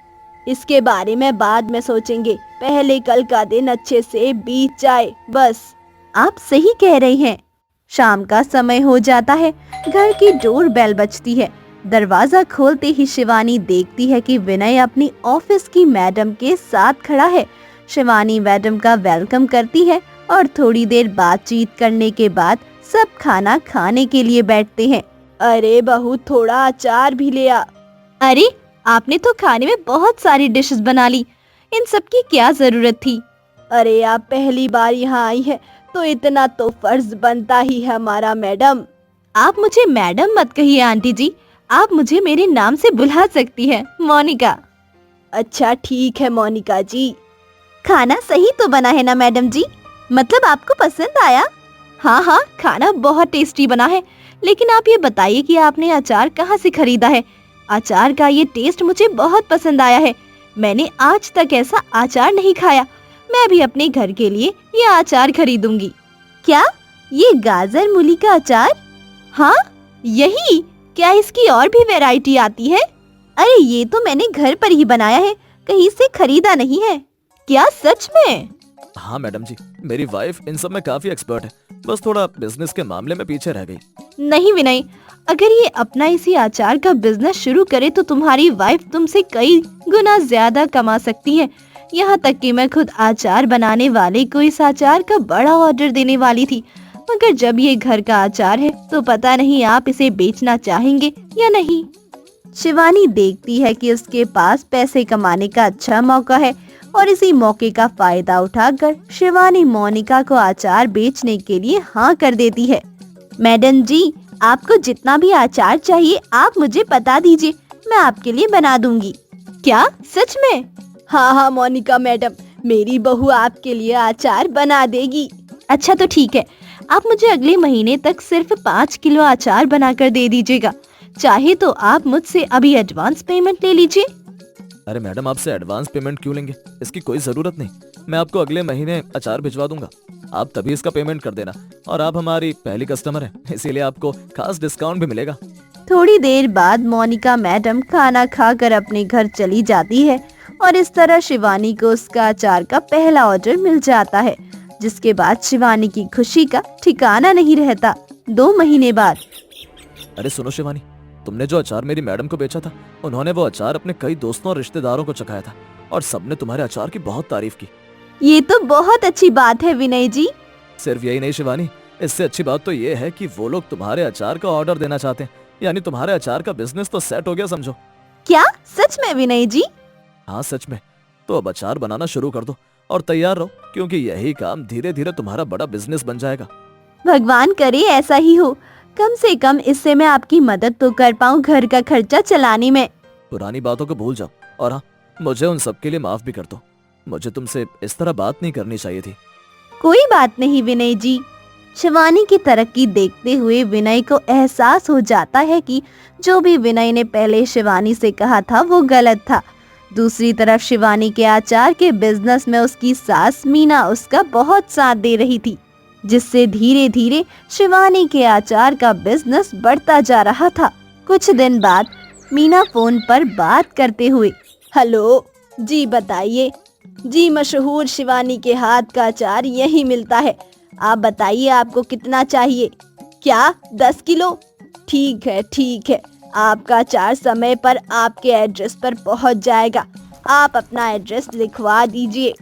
इसके बारे में बाद में सोचेंगे, पहले कल का दिन अच्छे से बीत जाए बस। आप सही कह रही हैं। शाम का समय हो जाता है, घर की डोर बेल बजती है। दरवाजा खोलते ही शिवानी देखती है कि विनय अपनी ऑफिस की मैडम के साथ खड़ा है। शिवानी मैडम का वेलकम करती है और थोड़ी देर बातचीत करने के बाद सब खाना खाने के लिए बैठते हैं। अरे बहू, थोड़ा अचार भी ले आ। अरे आपने तो खाने में बहुत सारी डिशेस बना ली, इन सब की क्या जरूरत थी? अरे आप पहली बार यहाँ आई है तो इतना तो फर्ज बनता ही है हमारा मैडम। आप मुझे मैडम मत कहिए आंटी जी, आप मुझे मेरे नाम से बुला सकती हैं, मोनिका। अच्छा ठीक है मोनिका जी। खाना सही तो बना है ना मैडम जी? मतलब आपको पसंद आया? हाँ हाँ, खाना बहुत टेस्टी बना है। लेकिन आप ये बताइए कि आपने अचार कहाँ से खरीदा है? अचार का ये टेस्ट मुझे बहुत पसंद आया है। मैंने आज तक ऐसा अचार नहीं खाया। मैं भी अपने घर के लिए ये अचार खरीदूंगी। क्या? ये गाजर मूली का अचार? हाँ यही। क्या इसकी और भी वैरायटी आती है? अरे ये तो मैंने घर पर ही बनाया है, कहीं से खरीदा नहीं है। क्या सच में? हाँ मैडम जी, मेरी वाइफ इन सब में काफी एक्सपर्ट है, बस थोड़ा बिजनेस के मामले में पीछे रह गई। नहीं विनय, अगर ये अपना इसी अचार का बिजनेस शुरू करे तो तुम्हारी वाइफ तुमसे कई गुना ज्यादा कमा सकती है। यहाँ तक कि मैं खुद अचार बनाने वाले को इस अचार का बड़ा ऑर्डर देने वाली थी, मगर जब ये घर का अचार है तो पता नहीं आप इसे बेचना चाहेंगे या नहीं। शिवानी देखती है कि उसके पास पैसे कमाने का अच्छा मौका है और इसी मौके का फायदा उठाकर शिवानी मोनिका को अचार बेचने के लिए हाँ कर देती है। मैडम जी, आपको जितना भी अचार चाहिए आप मुझे बता दीजिए, मैं आपके लिए बना दूंगी। क्या सच में? हाँ हाँ मोनिका मैडम, मेरी बहू आपके लिए अचार बना देगी। अच्छा तो ठीक है, आप मुझे अगले महीने तक सिर्फ 5 किलो अचार बनाकर दे दीजिएगा। चाहे तो आप मुझसे अभी एडवांस पेमेंट ले लीजिए। अरे मैडम, आपसे एडवांस पेमेंट क्यों लेंगे? इसकी कोई जरूरत नहीं। मैं आपको अगले महीने अचार भिजवा दूंगा, आप तभी इसका पेमेंट कर देना। और आप हमारी पहली कस्टमर हैं, इसीलिए आपको खास डिस्काउंट भी मिलेगा। थोड़ी देर बाद मोनिका मैडम खाना खाकर अपने घर चली जाती है और इस तरह शिवानी को उसका अचार का पहला ऑर्डर मिल जाता है, जिसके बाद शिवानी की खुशी का ठिकाना नहीं रहता। 2 महीने बाद। अरे सुनो शिवानी, तुमने जो अचार मेरी मैडम को बेचा था, उन्होंने वो अचार अपने कई दोस्तों और रिश्तेदारों को चखाया था और सबने तुम्हारे अचार की बहुत तारीफ की। ये तो बहुत अच्छी बात है विनय जी। सिर्फ यही नहीं शिवानी, इससे अच्छी बात तो ये है कि वो लोग तुम्हारे अचार का ऑर्डर देना चाहते हैं, यानी तुम्हारे अचार का बिजनेस तो सेट हो गया समझो। क्या सच में विनय जी? हाँ सच में। तो अब अचार बनाना शुरू कर दो और तैयार रहो, क्योंकि यही काम धीरे धीरे तुम्हारा बड़ा बिजनेस बन जाएगा। भगवान करे ऐसा ही हो, कम से कम इससे मैं आपकी मदद तो कर पाऊँ घर का खर्चा चलाने में। पुरानी बातों को भूल जाओ और हाँ, मुझे उन सब के लिए माफ भी कर दो। मुझे तुमसे इस तरह बात नहीं करनी चाहिए थी। कोई बात नहीं विनय जी। शिवानी की तरक्की देखते हुए विनय को एहसास हो जाता है कि जो भी विनय ने पहले शिवानी से कहा था वो गलत था। दूसरी तरफ शिवानी के अचार के बिजनेस में उसकी सास मीना उसका बहुत साथ दे रही थी, जिससे धीरे धीरे शिवानी के अचार का बिजनेस बढ़ता जा रहा था। कुछ दिन बाद मीना फोन पर बात करते हुए, हेलो जी बताइए। जी मशहूर शिवानी के हाथ का अचार यही मिलता है, आप बताइए आपको कितना चाहिए? क्या 10 किलो? ठीक है, आपका अचार समय पर आपके एड्रेस पर पहुंच जाएगा। आप अपना एड्रेस लिखवा दीजिए।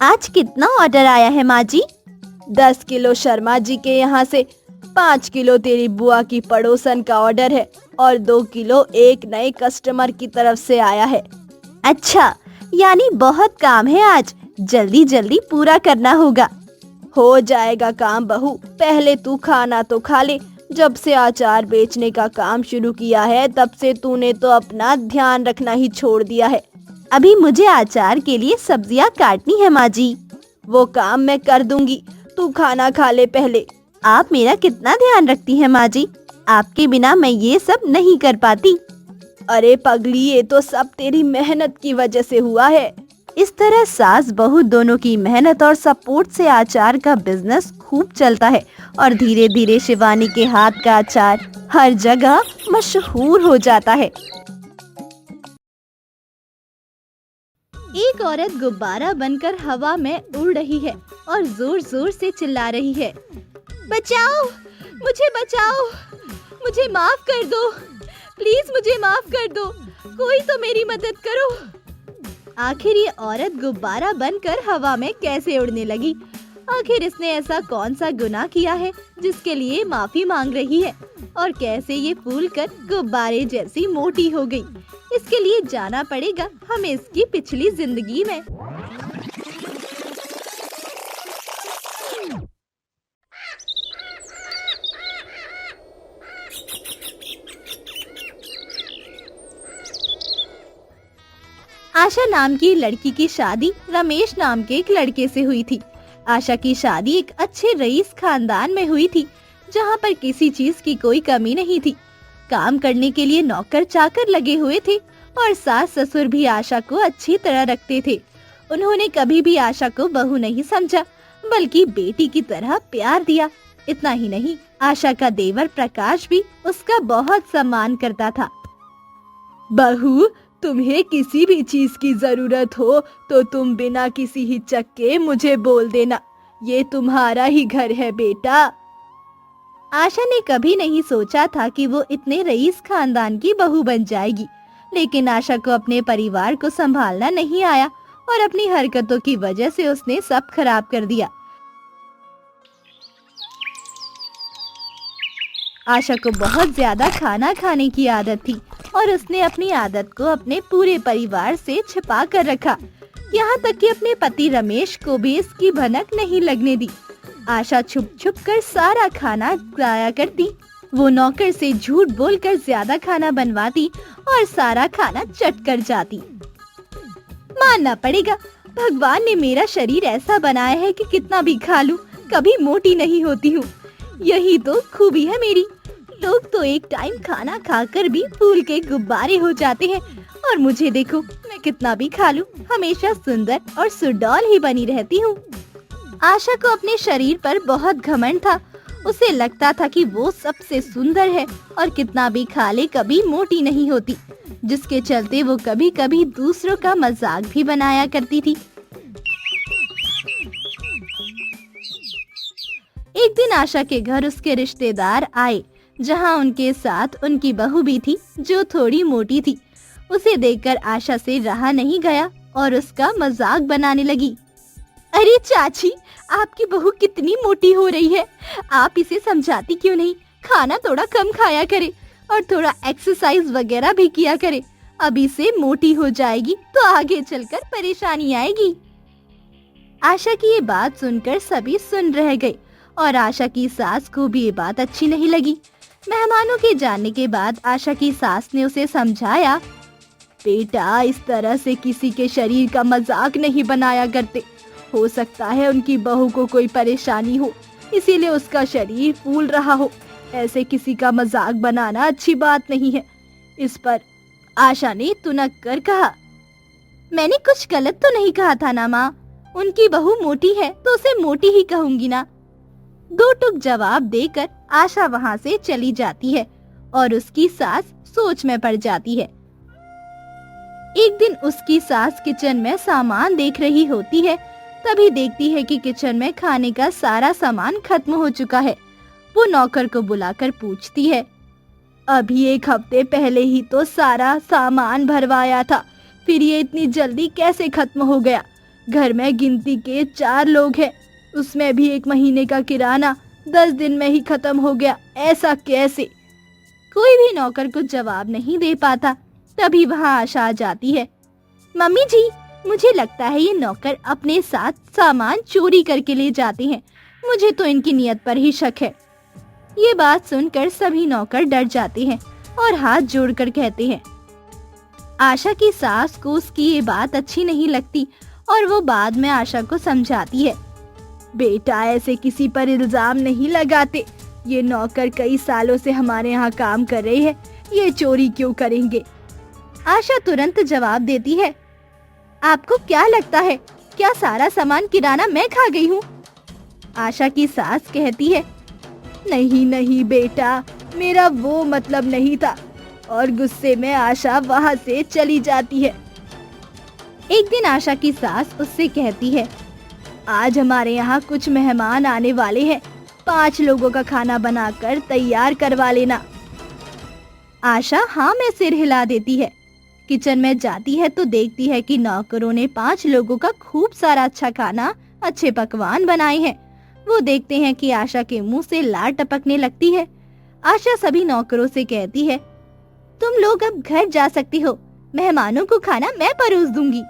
आज कितना ऑर्डर आया है माँ जी? 10 किलो शर्मा जी के यहाँ से, 5 किलो तेरी बुआ की पड़ोसन का ऑर्डर है और 2 किलो एक नए कस्टमर की तरफ से आया है। अच्छा, यानी बहुत काम है आज, जल्दी जल्दी पूरा करना होगा। हो जाएगा काम बहू, पहले तू खाना तो खा ले। जब से अचार बेचने का काम शुरू किया है तब से तूने तो अपना ध्यान रखना ही छोड़ दिया है। अभी मुझे अचार के लिए सब्जियां काटनी है माँ जी। वो काम मैं कर दूंगी, तू खाना खा ले पहले। आप मेरा कितना ध्यान रखती हैं माँ जी, आपके बिना मैं ये सब नहीं कर पाती। अरे पगली, ये तो सब तेरी मेहनत की वजह से हुआ है। इस तरह सास बहू दोनों की मेहनत और सपोर्ट से अचार का बिजनेस खूब चलता है और धीरे धीरे शिवानी के हाथ का अचार हर जगह मशहूर हो जाता है। एक औरत गुब्बारा बनकर हवा में उड़ रही है और जोर जोर से चिल्ला रही है, बचाओ मुझे, बचाओ मुझे, माफ कर दो, प्लीज मुझे माफ कर दो, कोई तो मेरी मदद करो। आखिर ये औरत गुब्बारा बनकर हवा में कैसे उड़ने लगी? आखिर इसने ऐसा कौन सा गुनाह किया है जिसके लिए माफी मांग रही है? और कैसे ये फूलकर गुब्बारे जैसी मोटी हो गई? इसके लिए जाना पड़ेगा हमें इसकी पिछली जिंदगी में। आशा नाम की लड़की की शादी रमेश नाम के एक लड़के से हुई थी। आशा की शादी एक अच्छे रईस खानदान में हुई थी, जहाँ पर किसी चीज की कोई कमी नहीं थी। काम करने के लिए नौकर चाकर लगे हुए थे और सास ससुर भी आशा को अच्छी तरह रखते थे। उन्होंने कभी भी आशा को बहू नहीं समझा, बल्कि बेटी की तरह प्यार दिया। इतना ही नहीं, आशा का देवर प्रकाश भी उसका बहुत सम्मान करता था। बहू, तुम्हें किसी भी चीज की जरूरत हो तो तुम बिना किसी हिचक के मुझे बोल देना, ये तुम्हारा ही घर है बेटा। आशा ने कभी नहीं सोचा था कि वो इतने रईस खानदान की बहू बन जाएगी, लेकिन आशा को अपने परिवार को संभालना नहीं आया और अपनी हरकतों की वजह से उसने सब खराब कर दिया। आशा को बहुत ज्यादा खाना खाने की आदत थी और उसने अपनी आदत को अपने पूरे परिवार से छिपा कर रखा। यहाँ तक कि अपने पति रमेश को भी इसकी भनक नहीं लगने दी। आशा छुप छुप कर सारा खाना खाया करती। वो नौकर से झूठ बोलकर ज्यादा खाना बनवाती और सारा खाना चट कर जाती। मानना पड़ेगा, भगवान ने मेरा शरीर ऐसा बनाया है कि कितना भी खा लूं, कभी मोटी नहीं होती हूँ। यही तो खूबी है मेरी। लोग तो एक टाइम खाना खाकर भी फूल के गुब्बारे हो जाते हैं और मुझे देखो, मैं कितना भी खा लूं, हमेशा सुंदर और सुडौल ही बनी रहती हूँ। आशा को अपने शरीर पर बहुत घमंड था। उसे लगता था कि वो सबसे सुंदर है और कितना भी खा ले कभी मोटी नहीं होती, जिसके चलते वो कभी कभी दूसरों का मजाक भी बनाया करती थी। एक दिन आशा के घर उसके रिश्तेदार आए, जहां उनके साथ उनकी बहू भी थी, जो थोड़ी मोटी थी। उसे देखकर आशा से रहा नहीं गया और उसका मजाक बनाने लगी। अरे चाची, आपकी बहू कितनी मोटी हो रही है, आप इसे समझाती क्यों नहीं? खाना थोड़ा कम खाया करे और थोड़ा एक्सरसाइज वगैरह भी किया करे। अभी से मोटी हो जाएगी तो आगे चलकर परेशानी आएगी। आशा की ये बात सुनकर सभी सुन रह गए और आशा की सास को भी ये बात अच्छी नहीं लगी। मेहमानों के जाने के बाद आशा की सास ने उसे समझाया, बेटा, इस तरह से किसी के शरीर का मजाक नहीं बनाया करते। हो सकता है उनकी बहू को कोई परेशानी हो, इसीलिए उसका शरीर फूल रहा हो। ऐसे किसी का मजाक बनाना अच्छी बात नहीं है। इस पर आशा ने तुनक कर कहा, मैंने कुछ गलत तो नहीं कहा था ना माँ? उनकी बहू मोटी है तो उसे मोटी ही कहूंगी ना। दो टुक जवाब देकर आशा वहाँ से चली जाती है और उसकी सास सोच में पड़ जाती है। एक दिन उसकी सास किचन में सामान देख रही होती है, तभी देखती है कि किचन में खाने का सारा सामान खत्म हो चुका है। वो नौकर को बुलाकर पूछती है, अभी एक हफ्ते पहले ही तो सारा सामान भरवाया था, फिर ये इतनी जल्दी कैसे खत्म हो गया? घर में गिनती के 4 लोग हैं, उसमें भी 1 महीने का किराना 10 दिन में ही खत्म हो गया, ऐसा कैसे? कोई भी नौकर को जवाब नहीं दे पाता। तभी वहाँ आशा आ जाती है। मम्मी जी, मुझे लगता है ये नौकर अपने साथ सामान चोरी करके ले जाते हैं। मुझे तो इनकी नियत पर ही शक है। ये बात सुनकर सभी नौकर डर जाते हैं और हाथ जोड़कर कहते हैं। आशा की सास को उसकी ये बात अच्छी नहीं लगती और वो बाद में आशा को समझाती है, बेटा, ऐसे किसी पर इल्जाम नहीं लगाते। ये नौकर कई सालों से हमारे यहाँ काम कर रहे हैं, ये चोरी क्यों करेंगे? आशा तुरंत जवाब देती है, आपको क्या लगता है, क्या सारा सामान किराना मैं खा गई हूँ? आशा की सास कहती है, नहीं नहीं बेटा, मेरा वो मतलब नहीं था, और गुस्से में आशा वहाँ से चली जाती है। एक दिन आशा की सास उससे कहती है, आज हमारे यहाँ कुछ मेहमान आने वाले हैं, 5 लोगों का खाना बनाकर तैयार करवा लेना। आशा हाँ में सिर हिला देती है। किचन में जाती है तो देखती है कि नौकरों ने 5 लोगों का खूब सारा अच्छा खाना, अच्छे पकवान बनाए हैं। वो देखते हैं कि आशा के मुंह से लार टपकने लगती है। आशा सभी नौकरों से कहती है, तुम लोग अब घर जा सकती हो, मेहमानों को खाना मैं परोस दूंगी।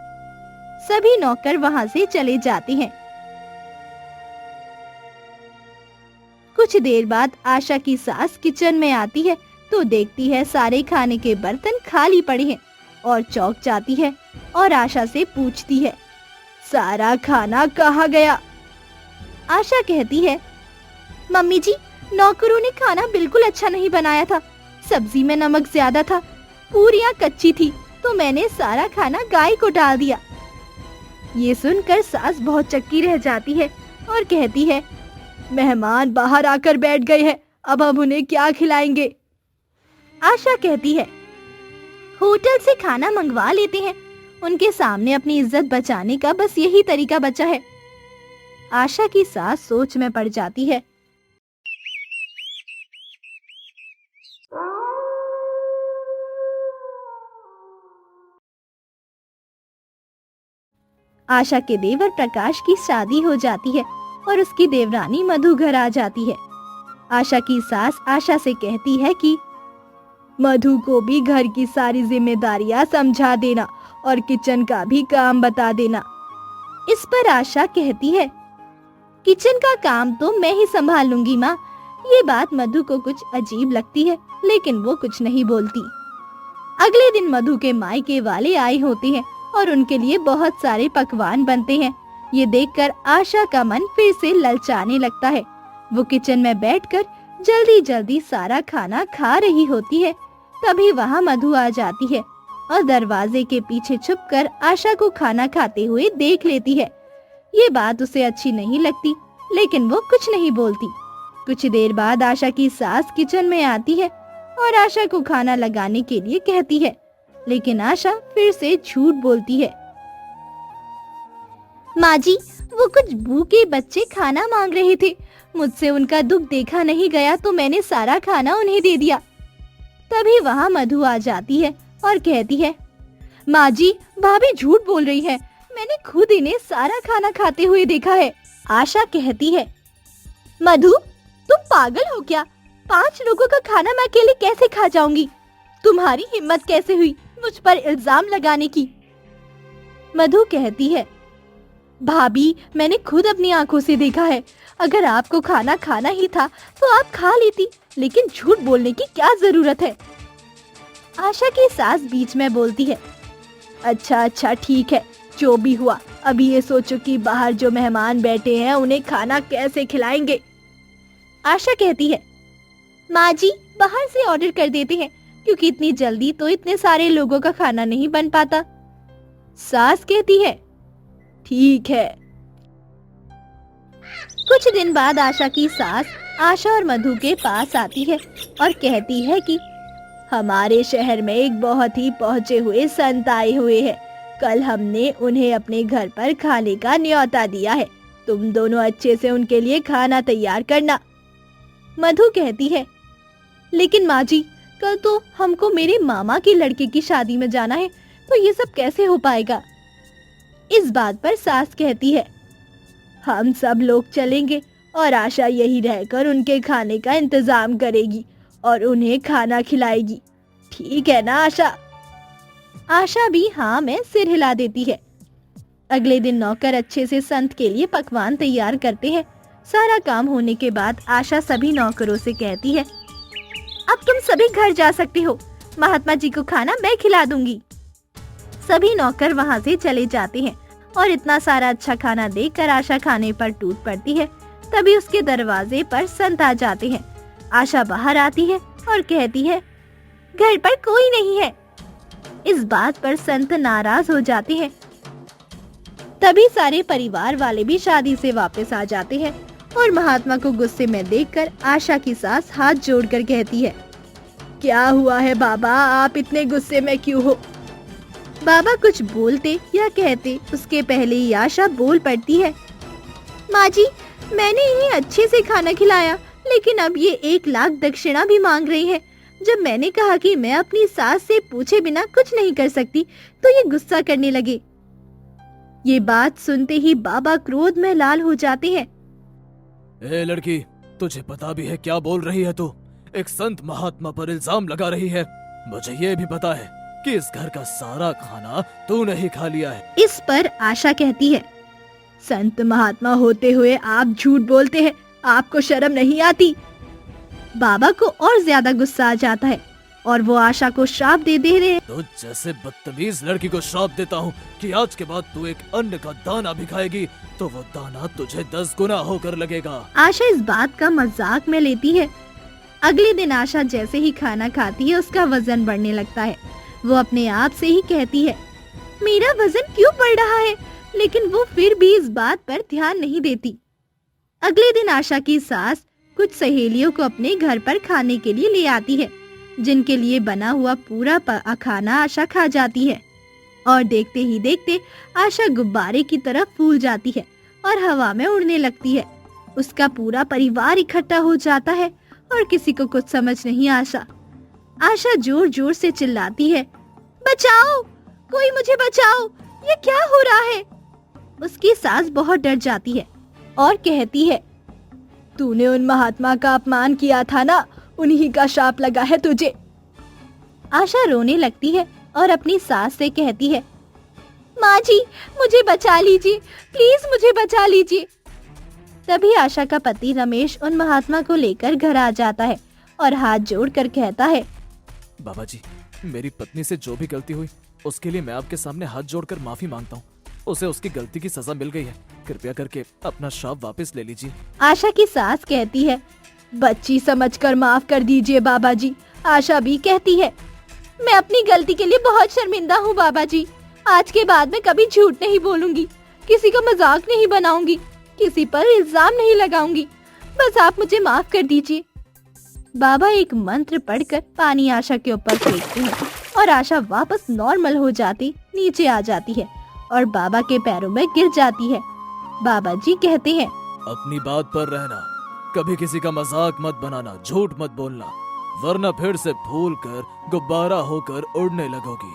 सभी नौकर वहाँ से चले जाते हैं। कुछ देर बाद आशा की सास किचन में आती है तो देखती है सारे खाने के बर्तन खाली पड़े हैं। और चौंक जाती है और आशा से पूछती है, सारा खाना कहाँ गया? आशा कहती है, मम्मी जी, नौकरों ने खाना बिल्कुल अच्छा नहीं बनाया था। सब्जी में नमक ज्यादा था, पूरियां कच्ची थी, तो मैंने सारा खाना गाय को डाल दिया। ये सुनकर सास बहुत चक्की रह जाती है और कहती है, मेहमान बाहर आकर बैठ गए हैं, अब हम उन्हें क्या खिलाएंगे? आशा कहती है, होटल से खाना मंगवा लेते हैं, उनके सामने अपनी इज्जत बचाने का बस यही तरीका बचा है। आशा की सास सोच में पड़ जाती है। आशा के देवर प्रकाश की शादी हो जाती है और उसकी देवरानी मधु घर आ जाती है। आशा की सास आशा से कहती है कि मधु को भी घर की सारी जिम्मेदारियां समझा देना और किचन का भी काम बता देना। इस पर आशा कहती है, किचन का काम तो मैं ही संभाल लूंगी माँ। ये बात मधु को कुछ अजीब लगती है, लेकिन वो कुछ नहीं बोलती। अगले दिन मधु के मायके वाले आए होते हैं और उनके लिए बहुत सारे पकवान बनते हैं। ये देखकर आशा का मन फिर से ललचाने लगता है। वो किचन में बैठकर जल्दी जल्दी सारा खाना खा रही होती है। तभी वहाँ मधु आ जाती है और दरवाजे के पीछे छुपकर आशा को खाना खाते हुए देख लेती है। ये बात उसे अच्छी नहीं लगती, लेकिन वो कुछ नहीं बोलती। कुछ देर बाद आशा की सास किचन में आती है और आशा को खाना लगाने के लिए कहती है, लेकिन आशा फिर से झूठ बोलती है। माँ जी, वो कुछ भूखे बच्चे खाना मांग रहे थे, मुझसे उनका दुख देखा नहीं गया तो मैंने सारा खाना उन्हें दे दिया। तभी वहाँ मधु आ जाती है और कहती है, माँ जी, भाभी झूठ बोल रही है, मैंने खुद इन्हें सारा खाना खाते हुए देखा है। आशा कहती है, मधु, तुम पागल हो क्या? 5 लोगों का खाना मैं अकेले कैसे खा जाऊंगी? तुम्हारी हिम्मत कैसे हुई मुझ पर इल्जाम लगाने की? मधु कहती है, भाभी, मैंने खुद अपनी आंखों से देखा है। अगर आपको खाना खाना ही था तो आप खा लेती, लेकिन झूठ बोलने की क्या जरूरत है? आशा की सास बीच में बोलती है, अच्छा ठीक है, जो भी हुआ, अभी ये सोचो कि बाहर जो मेहमान बैठे हैं उन्हें खाना कैसे खिलाएंगे। आशा कहती है, माँ जी, बाहर से ऑर्डर कर देते हैं, क्योंकि इतनी जल्दी तो इतने सारे लोगों का खाना नहीं बन पाता। सास कहती है, ठीक है। कुछ दिन बाद आशा की सास आशा और मधु के पास आती है और कहती है कि हमारे शहर में एक बहुत ही पहुंचे हुए संत आए हुए हैं। कल हमने उन्हें अपने घर पर खाने का न्योता दिया है। तुम दोनों अच्छे से उनके लिए खाना तैयार करना। मधु कहती है, लेकिन माँ जी, कल तो हमको मेरे मामा के लड़के की शादी में जाना है, तो ये सब कैसे हो पाएगा? इस बात पर सास कहती है, हम सब लोग चलेंगे और आशा यही रहकर उनके खाने का इंतजाम करेगी और उन्हें खाना खिलाएगी। ठीक है ना आशा? आशा भी हाँ में सिर हिला देती है। अगले दिन नौकर अच्छे से संत के लिए पकवान तैयार करते हैं। सारा काम होने के बाद आशा सभी नौकरों से कहती है, अब तुम सभी घर जा सकते हो, महात्मा जी को खाना मैं खिला दूंगी। सभी नौकर वहाँ से चले जाते हैं और इतना सारा अच्छा खाना देखकर आशा खाने पर टूट पड़ती है। तभी उसके दरवाजे पर संत आ जाते हैं। आशा बाहर आती है और कहती है, घर पर कोई नहीं है। इस बात पर संत नाराज हो जाते हैं। तभी सारे परिवार वाले भी शादी से वापस आ जाते हैं और महात्मा को गुस्से में देखकर आशा की सास हाथ जोड़कर कहती है, क्या हुआ है बाबा, आप इतने गुस्से में क्यों हो? बाबा कुछ बोलते या कहते उसके पहले ही आशा बोल पड़ती है, माँ जी, मैंने इन्हें अच्छे से खाना खिलाया, लेकिन अब ये 1 लाख दक्षिणा भी मांग रही है। जब मैंने कहा कि मैं अपनी सास से पूछे बिना कुछ नहीं कर सकती, तो ये गुस्सा करने लगे। ये बात सुनते ही बाबा क्रोध में लाल हो जाते हैं। ए लड़की, तुझे पता भी है क्या बोल रही है तू? एक संत महात्मा पर इल्जाम लगा रही है। मुझे ये भी पता है कि इस घर का सारा खाना तूने ही खा लिया है। इस पर आशा कहती है, संत महात्मा होते हुए आप झूठ बोलते हैं, आपको शर्म नहीं आती? बाबा को और ज्यादा गुस्सा आ जाता है और वो आशा को श्राप दे रहे हैं। तो जैसे बदतमीज लड़की को श्राप देता हूँ कि आज के बाद तू एक अन्न का दाना भी खाएगी तो वो दाना तुझे 10 गुना होकर लगेगा। आशा इस बात का मजाक में लेती है। अगले दिन आशा जैसे ही खाना खाती है उसका वजन बढ़ने लगता है। वो अपने आप से ही कहती है, मेरा वजन क्यों बढ़ रहा है, लेकिन वो फिर भी इस बात पर ध्यान नहीं देती। अगले दिन आशा की सास कुछ सहेलियों को अपने घर पर खाने के लिए ले आती है, जिनके लिए बना हुआ पूरा खाना आशा खा जाती है और देखते ही देखते आशा गुब्बारे की तरह फूल जाती है और हवा में उड़ने लगती है। उसका पूरा परिवार इकट्ठा हो जाता है और किसी को कुछ समझ नहीं आशा जोर जोर से चिल्लाती है, बचाओ, कोई मुझे बचाओ, ये क्या हो रहा है। उसकी सास बहुत डर जाती है और कहती है, तूने उन महात्मा का अपमान किया था ना, उन्हीं का शाप लगा है तुझे। आशा रोने लगती है और अपनी सास से कहती है, माँ जी मुझे बचा लीजिए, प्लीज मुझे बचा लीजिए। तभी आशा का पति रमेश उन महात्मा को लेकर घर आ जाता है और हाथ जोड़कर कहता है, बाबा जी, मेरी पत्नी से जो भी गलती हुई उसके लिए मैं आपके सामने हाथ जोड़कर माफी मांगता हूँ। उसे उसकी गलती की सजा मिल गई है, कृपया करके अपना श्राप वापस ले लीजिए। आशा की सास कहती है, बच्ची समझकर माफ कर दीजिए बाबा जी। आशा भी कहती है, मैं अपनी गलती के लिए बहुत शर्मिंदा हूँ बाबा जी। आज के बाद मैं कभी झूठ नहीं बोलूंगी, किसी का मजाक नहीं बनाऊंगी, किसी पर इल्जाम नहीं लगाऊंगी, बस आप मुझे माफ कर दीजिए। बाबा एक मंत्र पढ़कर पानी आशा के ऊपर फेंकते हैं और आशा वापस नॉर्मल हो जाती नीचे आ जाती है और बाबा के पैरों में गिर जाती है। बाबा जी कहते हैं, अपनी बात पर रहना, कभी किसी का मजाक मत बनाना, झूठ मत बोलना, वरना फिर से भूल कर गुब्बारा होकर उड़ने लगोगी।